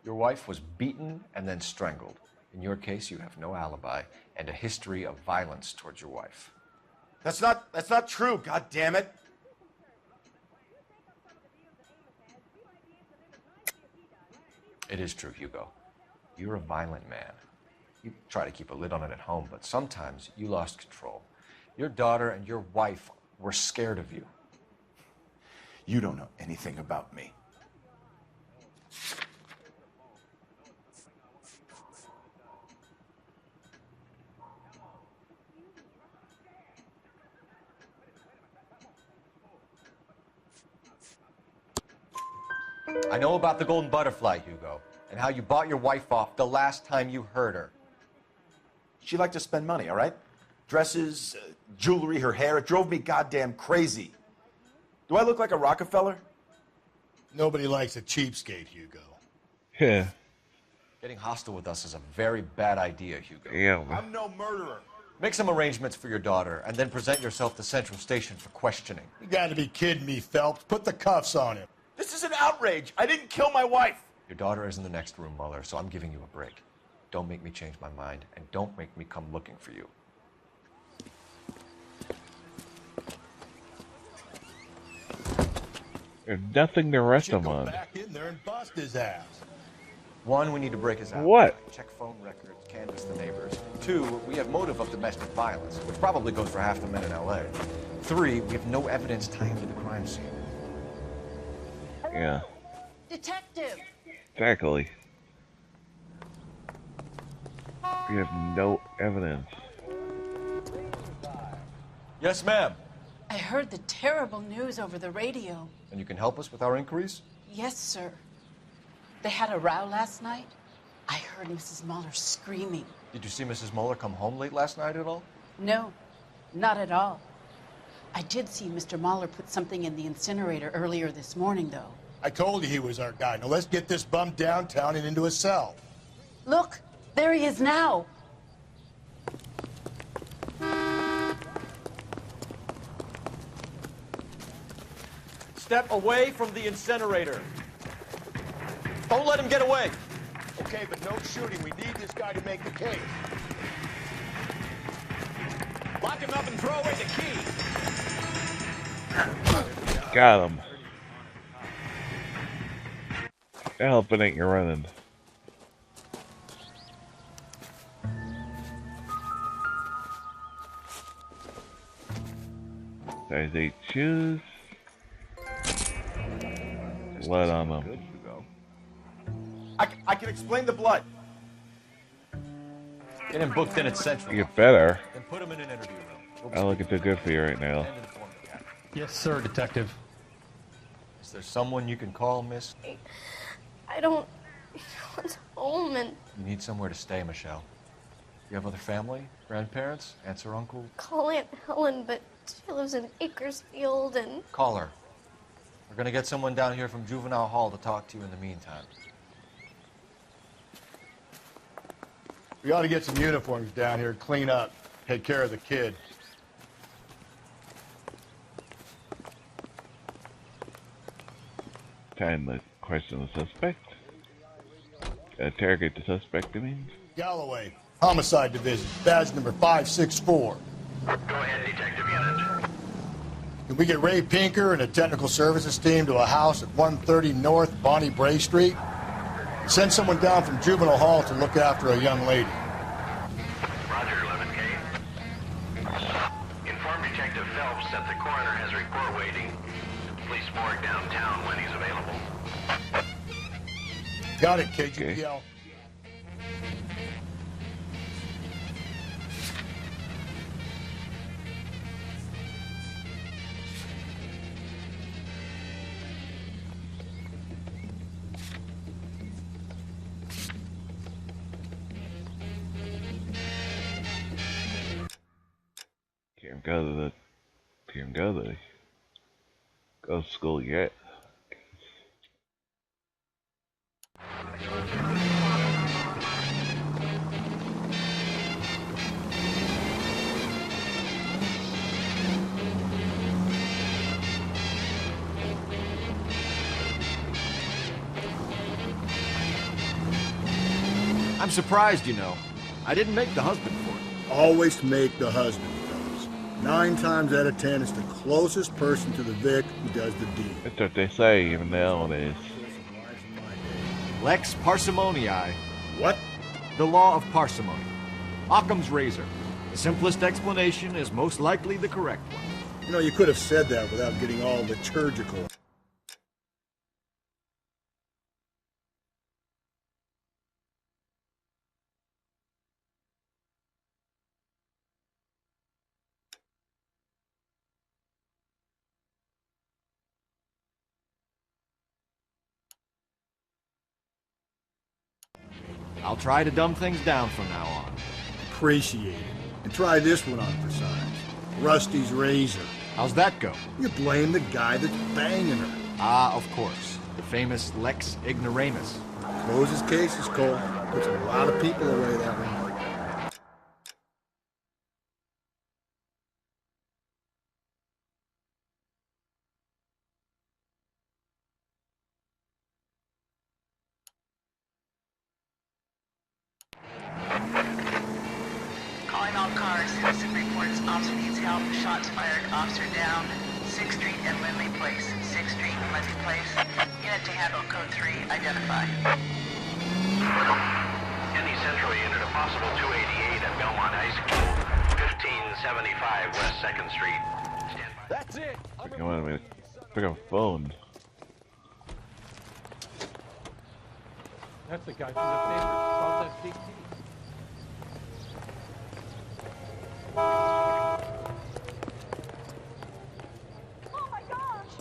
Your wife was beaten and then strangled. In your case, you have no alibi and a history of violence towards your wife. That's not true, god damn it. It is true, Hugo. You're a violent man. You try to keep a lid on it at home, but sometimes you lost control. Your daughter and your wife were scared of you. You don't know anything about me. I know about the golden butterfly, Hugo, and how you bought your wife off the last time you heard her. She liked to spend money, all right? Dresses, jewelry, her hair. It drove me goddamn crazy. Do I look like a Rockefeller? Nobody likes a cheapskate, Hugo. Yeah. Getting hostile with us is a very bad idea, Hugo. Yeah. I'm no murderer. Make some arrangements for your daughter, and then present yourself to Central Station for questioning. You gotta be kidding me, Phelps. Put the cuffs on him. This is an outrage. I didn't kill my wife. Your daughter is in the next room, Mueller, so I'm giving you a break. Don't make me change my mind, and don't make me come looking for you. There's nothing to arrest Should him go on. back in there and bust his ass. One, we need to break his alibi. What? Check phone records, canvass the neighbors. Two, we have motive of domestic violence, which probably goes for half the men in L.A. Three, we have no evidence tying to the crime scene. Yeah. Detective! Exactly. We have no evidence. Yes, ma'am. I heard the terrible news over the radio. And you can help us with our inquiries? Yes, sir. They had a row last night. I heard Mrs. Mueller screaming. Did you see Mrs. Mueller come home late last night at all? No, not at all. I did see Mr. Mueller put something in the incinerator earlier this morning, though. I told you he was our guy. Now let's get this bum downtown and into a cell. Look, there he is now. Step away from the incinerator. Don't let him get away. Okay, but no shooting. We need this guy to make the case. Lock him up and throw away the key. Got him. Help it ain't you running. Size 8 shoes. Blood on them. Good, Hugo. I can explain the blood. Get him booked in at Central. You get better. Then put him in an interview room. I look too good for you right now. And inform the captain. Yes, sir, Detective. Is there someone you can call, miss? I don't want home, and You need somewhere to stay, Michelle. You have other family? Grandparents? Aunts or uncle? call Aunt Helen, but she lives in Bakersfield, and Call her. We're gonna get someone down here from Juvenile Hall to talk to you in the meantime. We ought to get some uniforms down here, clean up, take care of the kid. Time to question the suspect. Interrogate the suspect, I mean. Galloway, Homicide Division, badge number 564. Go ahead, Detective Unit. Can we get Ray Pinker and a technical services team to a house at 130 North Bonnie Bray Street? Send someone down from Juvenile Hall to look after a young lady. Roger, 11K. Inform Detective Phelps that the coroner has a report waiting. Police morgue downtown when he's available. Got it, KGPL. Can't go to school yet. I'm surprised, you know. I didn't make the husband for it. Always make the husband, fellas. 9 times out of 10, it's the closest person to the Vic who does the deed. That's what they say even nowadays. Lex parsimonii. What? The law of parsimony. Occam's razor. The simplest explanation is most likely the correct one. You know, you could have said that without getting all liturgical. I'll try to dumb things down from now on. Appreciate it. And try this one on for size. Rusty's razor. How's that go? You blame the guy that's banging her. Ah, of course. The famous Lex ignoramus. Closes cases, Cole. Puts a lot of people away that one. Calling all cars. Citizen reports officer needs help. Shots fired. Officer down. 6th Street and Lindley Place. 6th Street and Lindley Place. Unit to handle code 3. Identify. Any Central unit, a possible 288 at Belmont High School. 1575 West 2nd Street. Stand by. That's it! You want me to pick up a phone? That's the guy from the paper. Saw that big TV. Oh my gosh!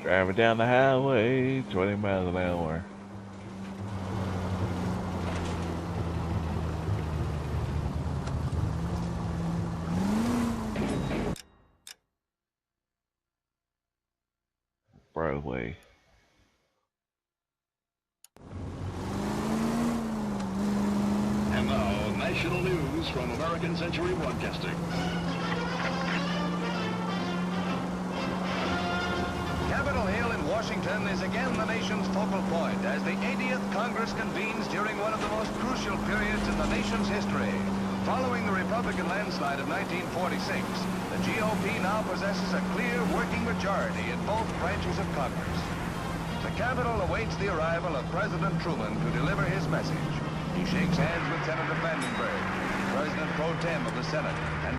Driving down the highway, 20 miles an hour. Broadway. And now, national news from American Century Broadcasting. Capitol Hill in Washington is again the nation's focal point as the 80th Congress convenes during one of the most crucial periods in the nation's history. Following the Republican landslide of 1946, the GOP now possesses a clear working majority in both branches of Congress. The Capitol awaits the arrival of President Truman to deliver his message. He shakes hands with Senator Vandenberg, President pro tem of the Senate, and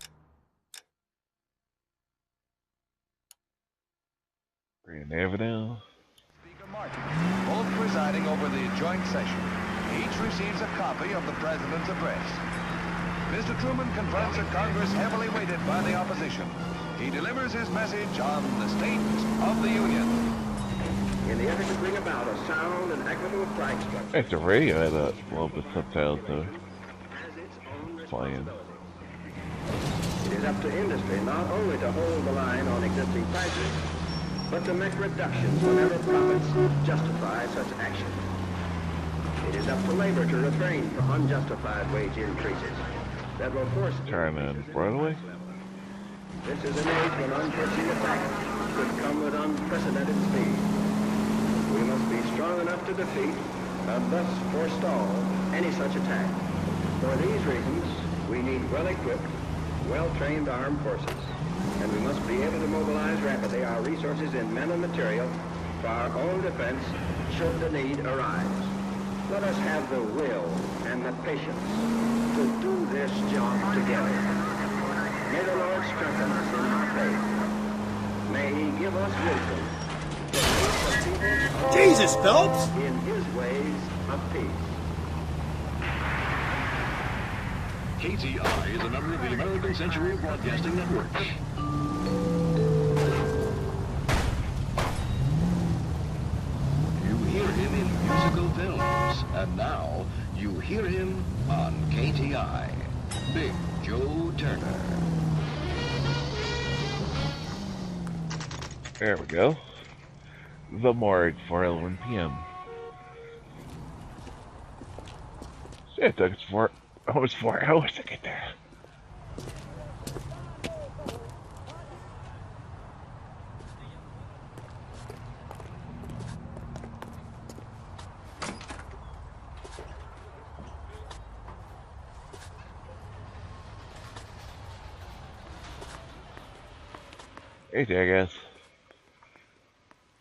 Green Avenue. Speaker Martin, both presiding over the joint session. Each receives a copy of the President's address. Mr. Truman confronts a Congress heavily weighted by the opposition. He delivers his message on the State of the Union. In the effort to bring about a sound and equitable flag structure. It's the radio had a little bit subtitles though. Playing. It is up to industry not only to hold the line on existing prices, but to make reductions whenever profits justify such action. It is up to labor to refrain from unjustified wage increases that will force Turning Broadway. This is an age when unforeseen attacks could come with unprecedented speed. We must be strong enough to defeat and thus forestall any such attack. For these reasons, we need well-equipped, well-trained armed forces, and we must be able to mobilize rapidly our resources in men and material for our own defense should the need arise. Let us have the will and the patience to do this job together. May the Lord strengthen us in our faith. May He give us wisdom to lead the people Jesus, Phelps! in His ways of peace. KTI is a member of the American Century Broadcasting Network. You hear him You hear him on KTI. Big Joe Turner. There we go. The morgue, 4:11 p.m. It took us almost 4 hours to get there. Hey, Jackass.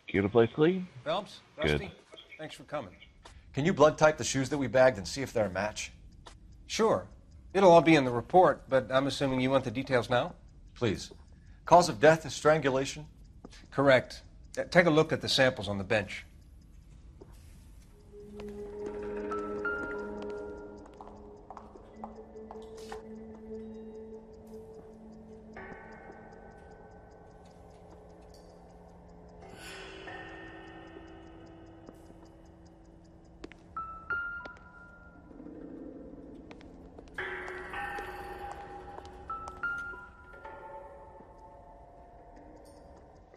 Keep the place clean? Phelps? Good. Dusty? Thanks for coming. Can you blood type the shoes that we bagged and see if they're a match? Sure. It'll all be in the report, but I'm assuming you want the details now? Please. Cause of death is strangulation? Correct. Take a look at the samples on the bench.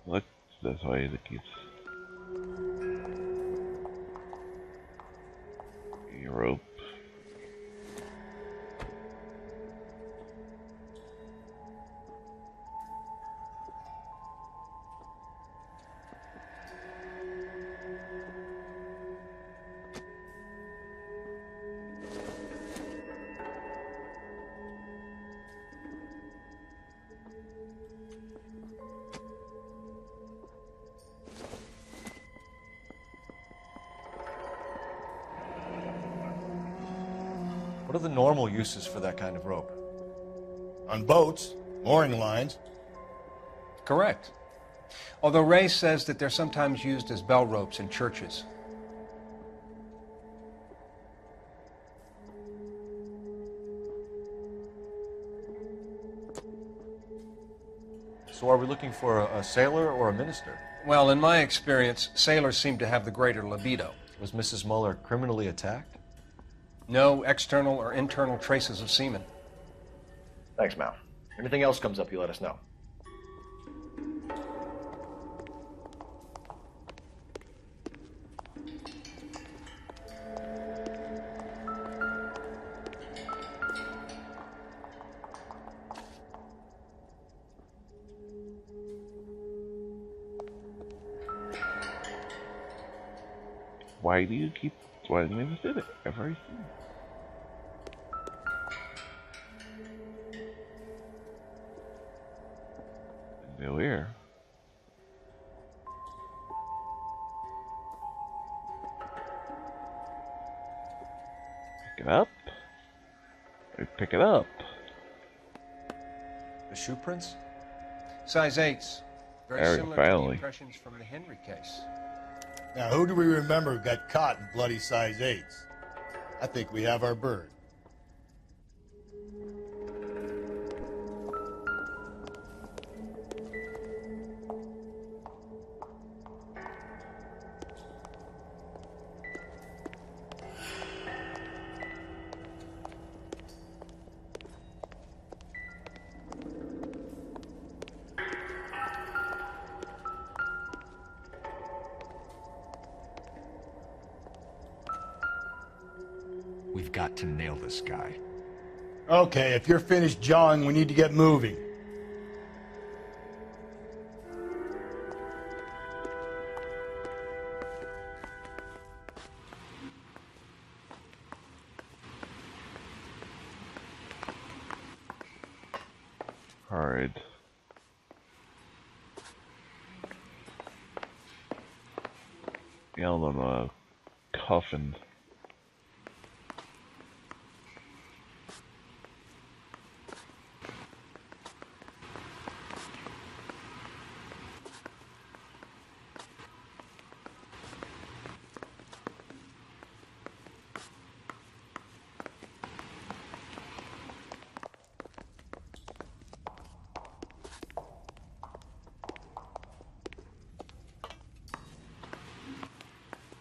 Look this way, it keeps a rope. What are the normal uses for that kind of rope? On boats, mooring lines. Correct. Although Ray says that they're sometimes used as bell ropes in churches. So are we looking for a sailor or a minister? Well, in my experience, sailors seem to have the greater libido. Was Mrs. Muller criminally attacked? No external or internal traces of semen. Thanks, Mal. Anything else comes up, you let us know. Why do you keep sweating me to sit it? I've already seen it. No here. Pick it up. I pick it up. The shoe prints? Size 8s. Very There, similar to finally. the impressions from the Henry case. Now, who do we remember got caught in bloody size 8s? I think we have our bird. We've got to nail this guy. Okay, if you're finished jawing, we need to get moving. Alright. Yeah, I'm on a coffin.